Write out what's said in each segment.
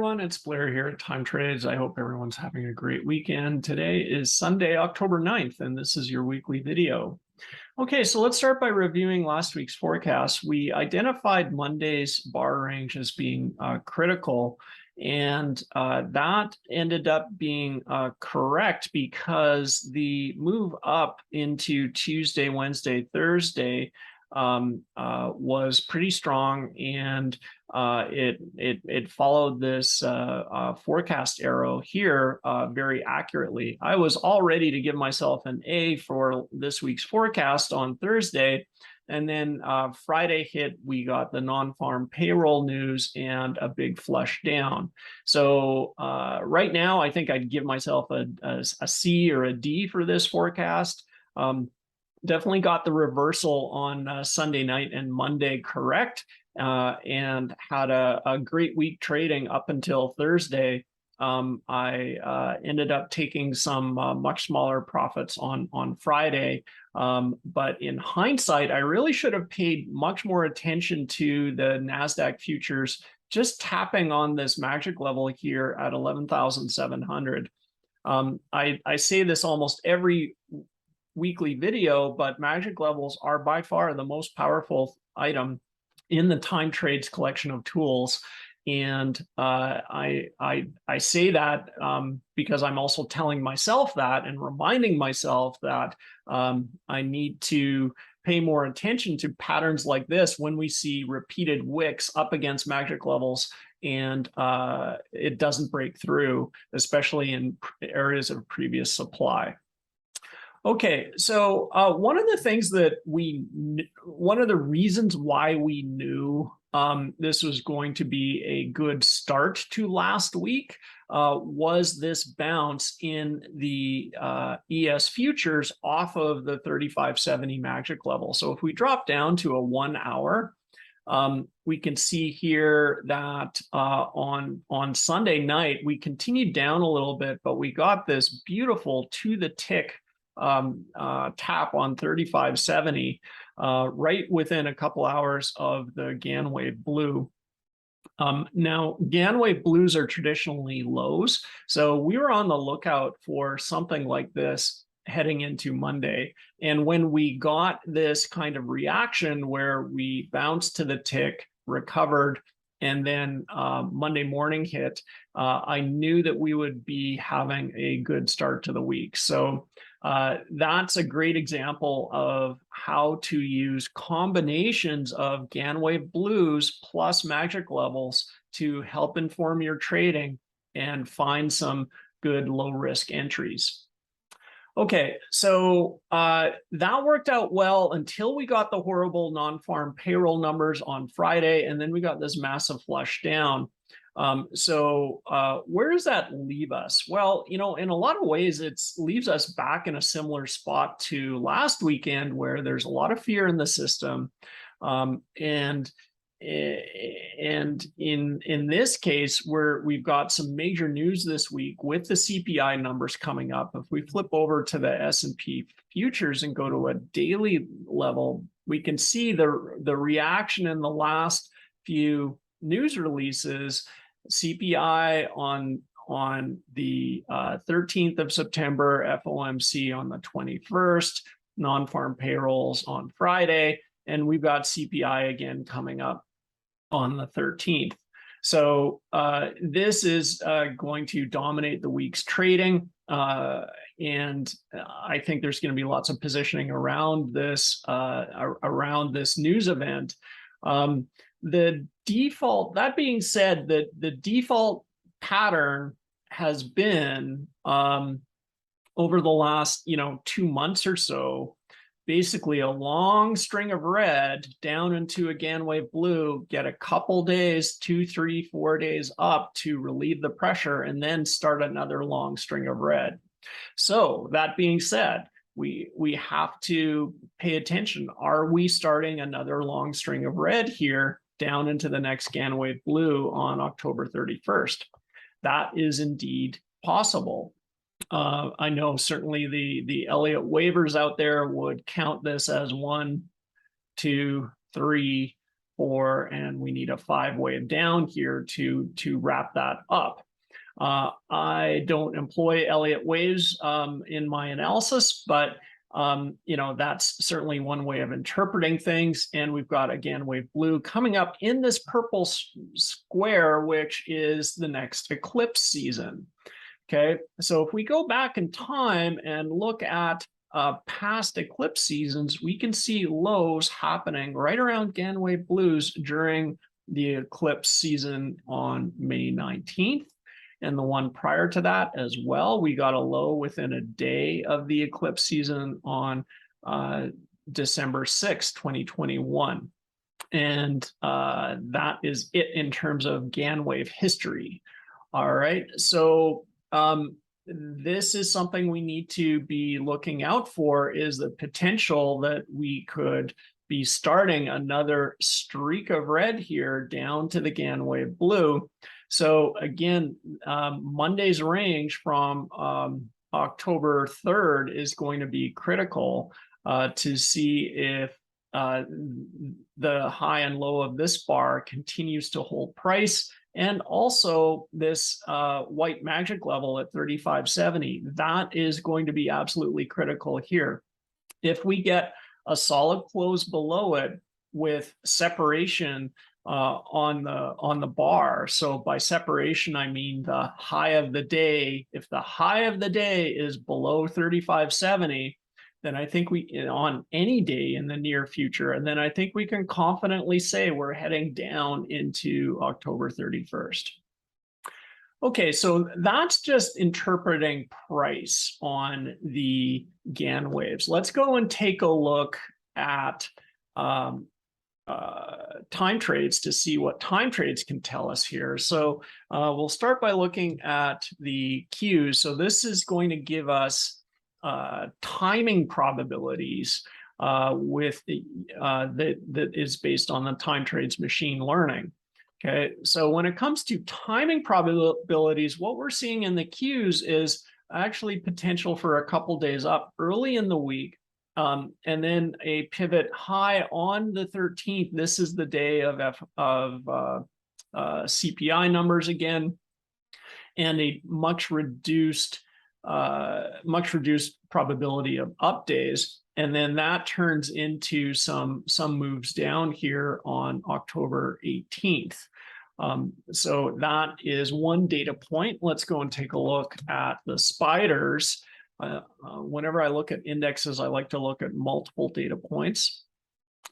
everyone, it's Blair here at Time Trades. I hope everyone's having a great weekend. Today is Sunday, October 9th, and this is your weekly video. Okay, so let's start by reviewing last week's forecast. We identified Monday's bar range as being critical, and that ended up being correct because the move up into Tuesday, Wednesday, Thursday was pretty strong, and it followed this forecast arrow here very accurately. I was all ready to give myself an A for this week's forecast on Thursday, and then Friday hit, we got the non-farm payroll news and a big flush down. So right now, I think I'd give myself a C or a D for this forecast. Definitely got the reversal on Sunday night and Monday correct, and had a great week trading up until Thursday. I ended up taking some much smaller profits on Friday, but in hindsight, I really should have paid much more attention to the NASDAQ futures just tapping on this magic level here at 11,700. I say this almost every weekly video, but magic levels are by far the most powerful item in the Time Trades collection of tools. And I say that because I'm also telling myself that and reminding myself that I need to pay more attention to patterns like this when we see repeated wicks up against magic levels and it doesn't break through, especially in areas of previous supply. Okay, so one of the things that one of the reasons why we knew this was going to be a good start to last week was this bounce in the ES futures off of the 3570 magic level. So if we drop down to a 1 hour, we can see here that on Sunday night, we continued down a little bit, but we got this beautiful to the tick tap on 3570 right within a couple hours of the Gann wave blue. Now, Gann wave blues are traditionally lows, so we were on the lookout for something like this heading into Monday. And when we got this kind of reaction where we bounced to the tick, recovered, and then Monday morning hit, I knew that we would be having a good start to the week. So that's a great example of how to use combinations of Gann wave blues plus magic levels to help inform your trading and find some good low risk entries. Okay, so that worked out well until we got the horrible non-farm payroll numbers on Friday, and then we got this massive flush down. So where does that leave us? Well, you know, in a lot of ways, it leaves us back in a similar spot to last weekend, where there's a lot of fear in the system, and in this case, we've got some major news this week with the CPI numbers coming up. If we flip over to the S&P futures and go to a daily level, we can see the reaction in the last few news releases. CPI on the 13th of September, FOMC on the 21st, non-farm payrolls on Friday, and we've got CPI again coming up on the 13th. So this is going to dominate the week's trading, and I think there's going to be lots of positioning around this news event. The default, that being said, the default pattern has been over the last 2 months or so, basically a long string of red down into a Gann wave blue, get a couple days, 2, 3, 4 days up to relieve the pressure, and then start another long string of red. So that being said, we have to pay attention. Are we starting another long string of red here down into the next Gann wave blue on October 31st? That is indeed possible. I know certainly the Elliott waivers out there would count this as 1, 2, 3, 4, and we need a 5 wave down here to wrap that up. I don't employ Elliott waves in my analysis, but that's certainly one way of interpreting things. And we've got, again, wave blue coming up in this purple square, which is the next eclipse season. Okay, so if we go back in time and look at past eclipse seasons, we can see lows happening right around Gann wave blues during the eclipse season on May 19th. And the one prior to that as well, we got a low within a day of the eclipse season on December 6, 2021. And that is it in terms of Gann wave history. All right, so this is something we need to be looking out for, is the potential that we could be starting another streak of red here down to the Gann wave blue. So again, Monday's range from October 3rd is going to be critical to see if the high and low of this bar continues to hold price, and also this white magic level at 3570. That is going to be absolutely critical here. If we get a solid close below it with separation on the bar. So by separation, I mean the high of the day. If the high of the day is below 3570, then I think on any day in the near future, and then I think we can confidently say we're heading down into October 31st. Okay, so that's just interpreting price on the Gann waves. Let's go and take a look at time trades to see what time trades can tell us here. So we'll start by looking at the Qs. So this is going to give us timing probabilities that is based on the time trades machine learning. Okay, so when it comes to timing probabilities, what we're seeing in the Qs is actually potential for a couple days up early in the week, and then a pivot high on the 13th. This is the day of CPI numbers again, and a much reduced probability of up days. And then that turns into some moves down here on October 18th. So that is one data point. Let's go and take a look at the spiders. Whenever I look at indexes, I like to look at multiple data points.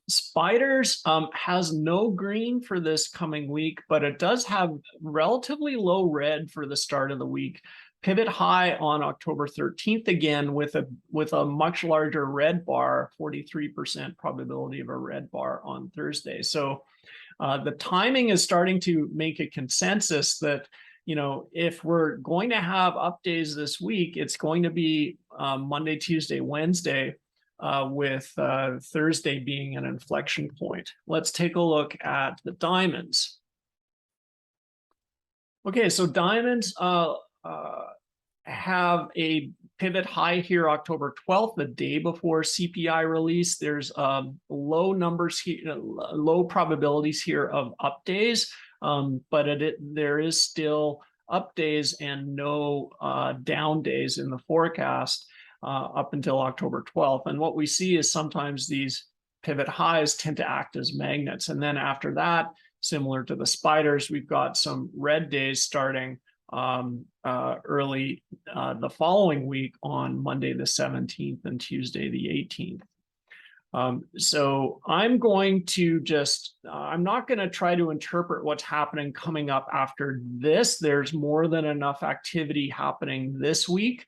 Spiders has no green for this coming week, but it does have relatively low red for the start of the week. Pivot high on October 13th again with a much larger red bar, 43% probability of a red bar on Thursday. So the timing is starting to make a consensus that, if we're going to have up days this week, it's going to be Monday, Tuesday, Wednesday, with Thursday being an inflection point. Let's take a look at the diamonds. Okay, so diamonds have a pivot high here October 12th, the day before CPI release. There's low numbers here, low probabilities here of up days, but there is still up days and no down days in the forecast up until October 12th. And what we see is sometimes these pivot highs tend to act as magnets. And then after that, similar to the spiders, we've got some red days starting early the following week on Monday the 17th and Tuesday the 18th. So I'm going to I'm not going to try to interpret what's happening coming up after this. There's more than enough activity happening this week.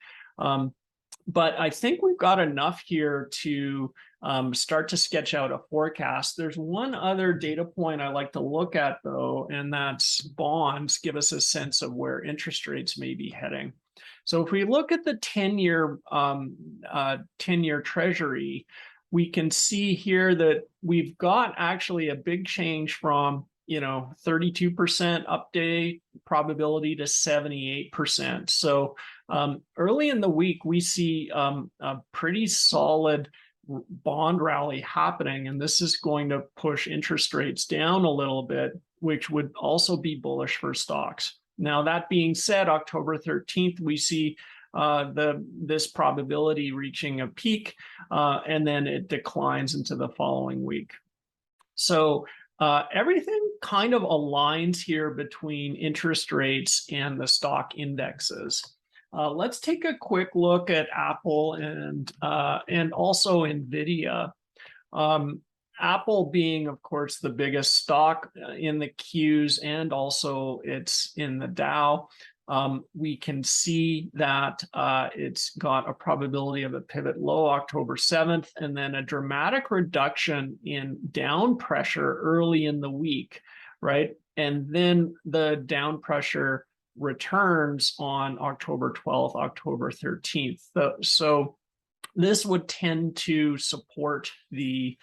But I think we've got enough here to start to sketch out a forecast. There's one other data point I like to look at, though, and that's bonds give us a sense of where interest rates may be heading. So if we look at the 10-year 10-year Treasury, we can see here that we've got actually a big change from 32% up day probability to 78%. So early in the week, we see a pretty solid bond rally happening, and this is going to push interest rates down a little bit, which would also be bullish for stocks. Now, that being said, October 13th, we see this probability reaching a peak, and then it declines into the following week. So everything kind of aligns here between interest rates and the stock indexes. Let's take a quick look at Apple and also NVDA. Apple being, of course, the biggest stock in the Qs, and also it's in the Dow. We can see that it's got a probability of a pivot low October 7th, and then a dramatic reduction in down pressure early in the week, right? And then the down pressure returns on October 12th, October 13th. So this would tend to support the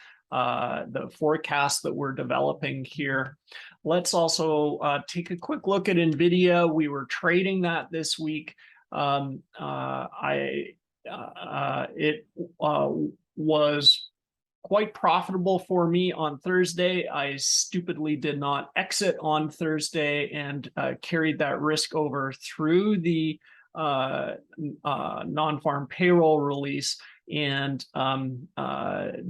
forecast that we're developing here. Let's also take a quick look at NVIDIA. We were trading that this week. It was quite profitable for me on Thursday. I stupidly did not exit on Thursday and carried that risk over through the non-farm payroll release, and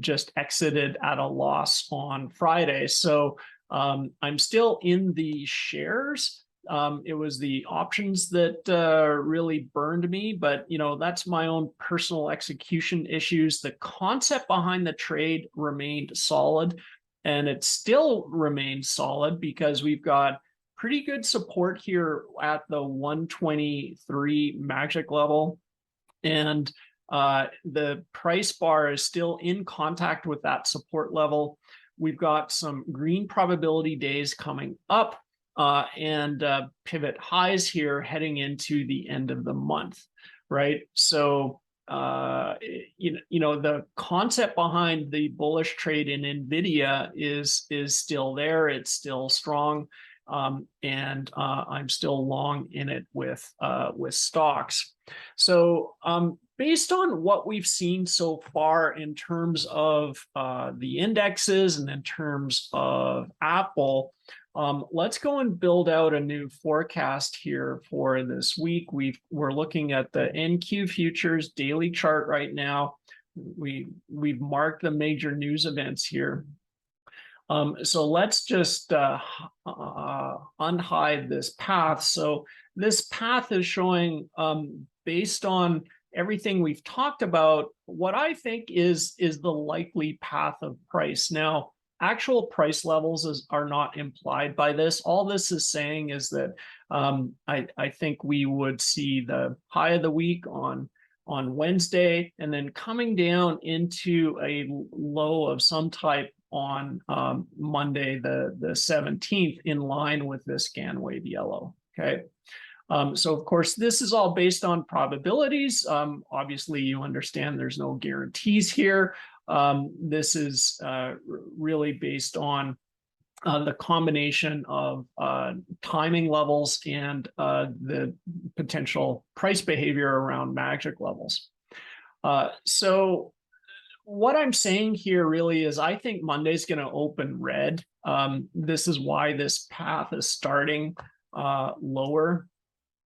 just exited at a loss on Friday. So I'm still in the shares. It was the options that really burned me, but that's my own personal execution issues. The concept behind the trade remained solid, and it still remains solid because we've got pretty good support here at the 123 magic level, and the price bar is still in contact with that support level. We've got some green probability days coming up, and pivot highs here heading into the end of the month, right? So the concept behind the bullish trade in NVIDIA is still there. It's still strong, and I'm still long in it with stocks. So based on what we've seen so far in terms of the indexes and in terms of Apple, let's go and build out a new forecast here for this week. We're looking at the NQ futures daily chart right now. We've marked the major news events here. So let's just unhide this path. So this path is showing, based on everything we've talked about, what I think is the likely path of price. Now, actual price levels are not implied by this. All this is saying is that I think we would see the high of the week on Wednesday, and then coming down into a low of some type on Monday, the 17th, in line with this scan wave yellow. Okay. So of course, this is all based on probabilities. Obviously, you understand there's no guarantees here. This is really based on the combination of timing levels and the potential price behavior around magic levels. So what I'm saying here really is I think Monday's going to open red. This is why this path is starting lower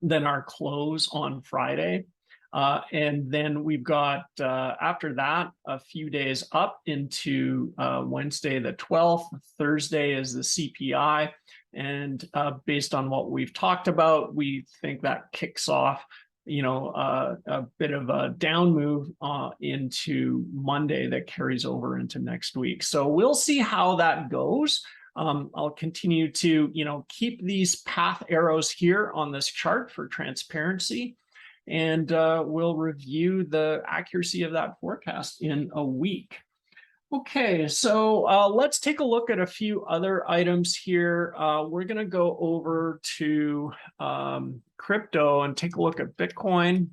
than our close on Friday. And then we've got, after that, a few days up into Wednesday the 12th. Thursday is the CPI. And based on what we've talked about, we think that kicks off, a bit of a down move into Monday that carries over into next week. So we'll see how that goes. I'll continue to, keep these path arrows here on this chart for transparency, and we'll review the accuracy of that forecast in a week. Okay, so let's take a look at a few other items here. We're going to go over to crypto and take a look at Bitcoin.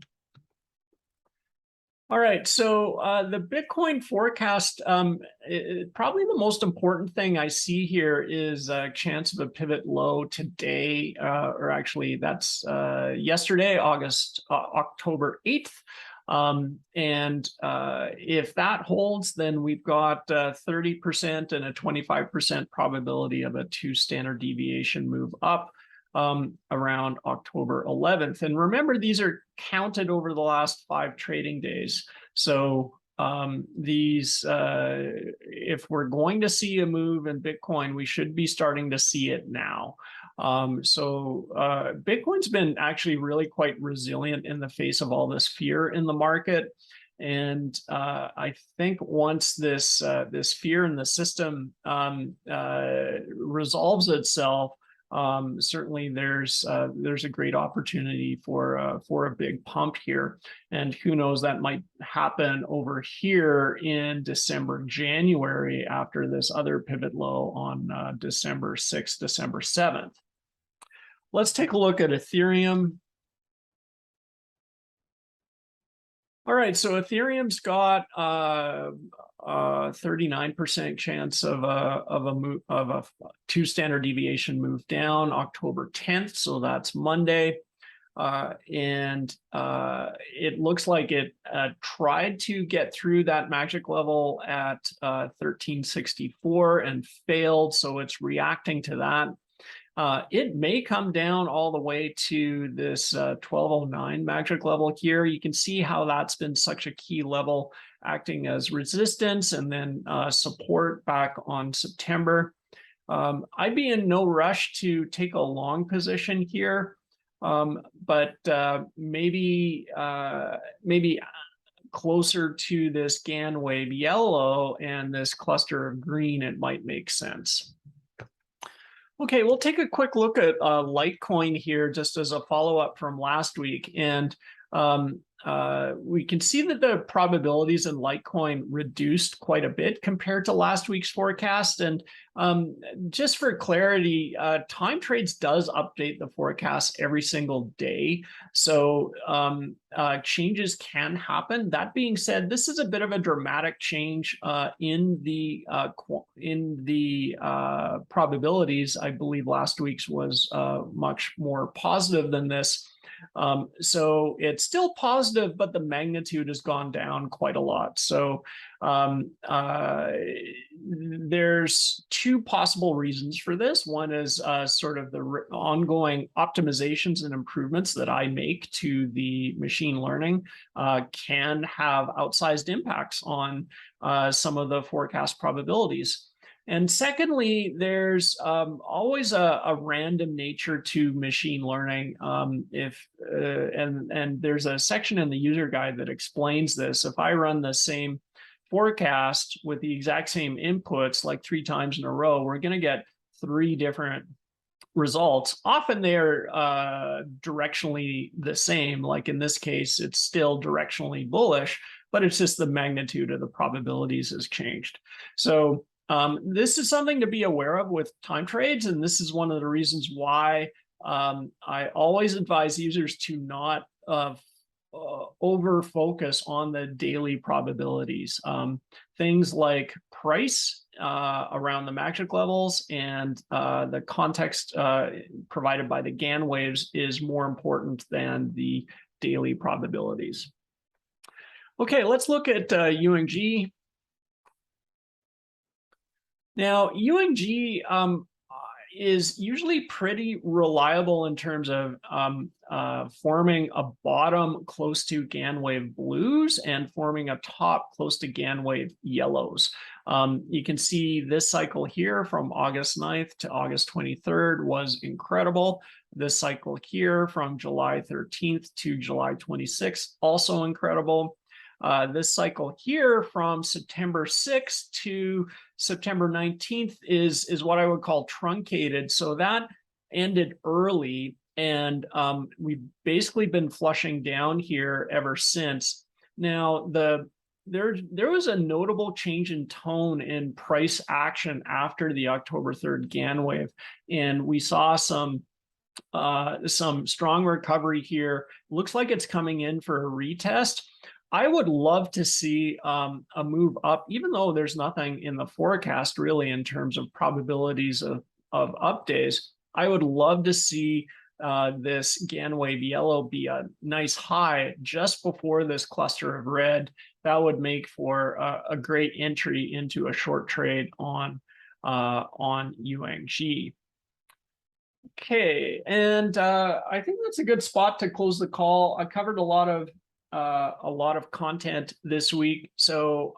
All right, so the Bitcoin forecast, probably the most important thing I see here is a chance of a pivot low today, or actually that's yesterday, October 8th. If that holds, then we've got 30% and a 25% probability of a 2 standard deviation move up around October 11th. And remember, these are counted over the last 5 trading days. So if we're going to see a move in Bitcoin, we should be starting to see it now. Bitcoin's been actually really quite resilient in the face of all this fear in the market. And I think once this fear in the system resolves itself, certainly there's a great opportunity for a big pump here, and who knows, that might happen over here in December, January, after this other pivot low on December 6th, December 7th. Let's take a look at Ethereum. All right, so Ethereum's got 39% chance of a 2 standard deviation move down October 10th, so that's Monday. It looks like it tried to get through that magic level at 1364 and failed, so it's reacting to that. It may come down all the way to this 1209 magic level here. You can see how that's been such a key level, acting as resistance and then support back on September. I'd be in no rush to take a long position here, but maybe closer to this Gann wave yellow and this cluster of green, it might make sense. Okay, we'll take a quick look at Litecoin here, just as a follow-up from last week. And we can see that the probabilities in Litecoin reduced quite a bit compared to last week's forecast. And just for clarity, Time Trades does update the forecast every single day, so changes can happen. That being said, this is a bit of a dramatic change in the probabilities. I believe last week's was much more positive than this. So it's still positive, but the magnitude has gone down quite a lot. So there's 2 possible reasons for this. One is sort of the ongoing optimizations and improvements that I make to the machine learning can have outsized impacts on some of the forecast probabilities. And secondly, there's always a random nature to machine learning. And there's a section in the user guide that explains this. If I run the same forecast with the exact same inputs like 3 times in a row, we're going to get 3 different results. Often they're directionally the same. Like in this case, it's still directionally bullish, but it's just the magnitude of the probabilities has changed. So this is something to be aware of with time trades, and this is one of the reasons why I always advise users to not over focus on the daily probabilities. Things like price around the magic levels and the context provided by the Gann waves is more important than the daily probabilities. Okay, let's look at UNG. Now, UNG is usually pretty reliable in terms of forming a bottom close to Gann wave blues and forming a top close to Gann wave yellows. You can see this cycle here from August 9th to August 23rd was incredible. This cycle here from July 13th to July 26th, also incredible. This cycle here from September 6th to September 19th is what I would call truncated. So that ended early, and we've basically been flushing down here ever since. Now, there was a notable change in tone in price action after the October 3rd Gann wave, and we saw some strong recovery here. Looks like it's coming in for a retest. I would love to see a move up, even though there's nothing in the forecast really in terms of probabilities of up days. I would love to see this Gann wave yellow be a nice high just before this cluster of red, that would make for a great entry into a short trade on UNG. Okay, and I think that's a good spot to close the call. I covered a lot of content this week. So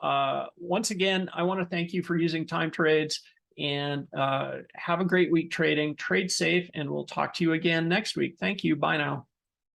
once again, I want to thank you for using Time Trades, and have a great week trading. Trade safe, and we'll talk to you again next week. Thank you. Bye now.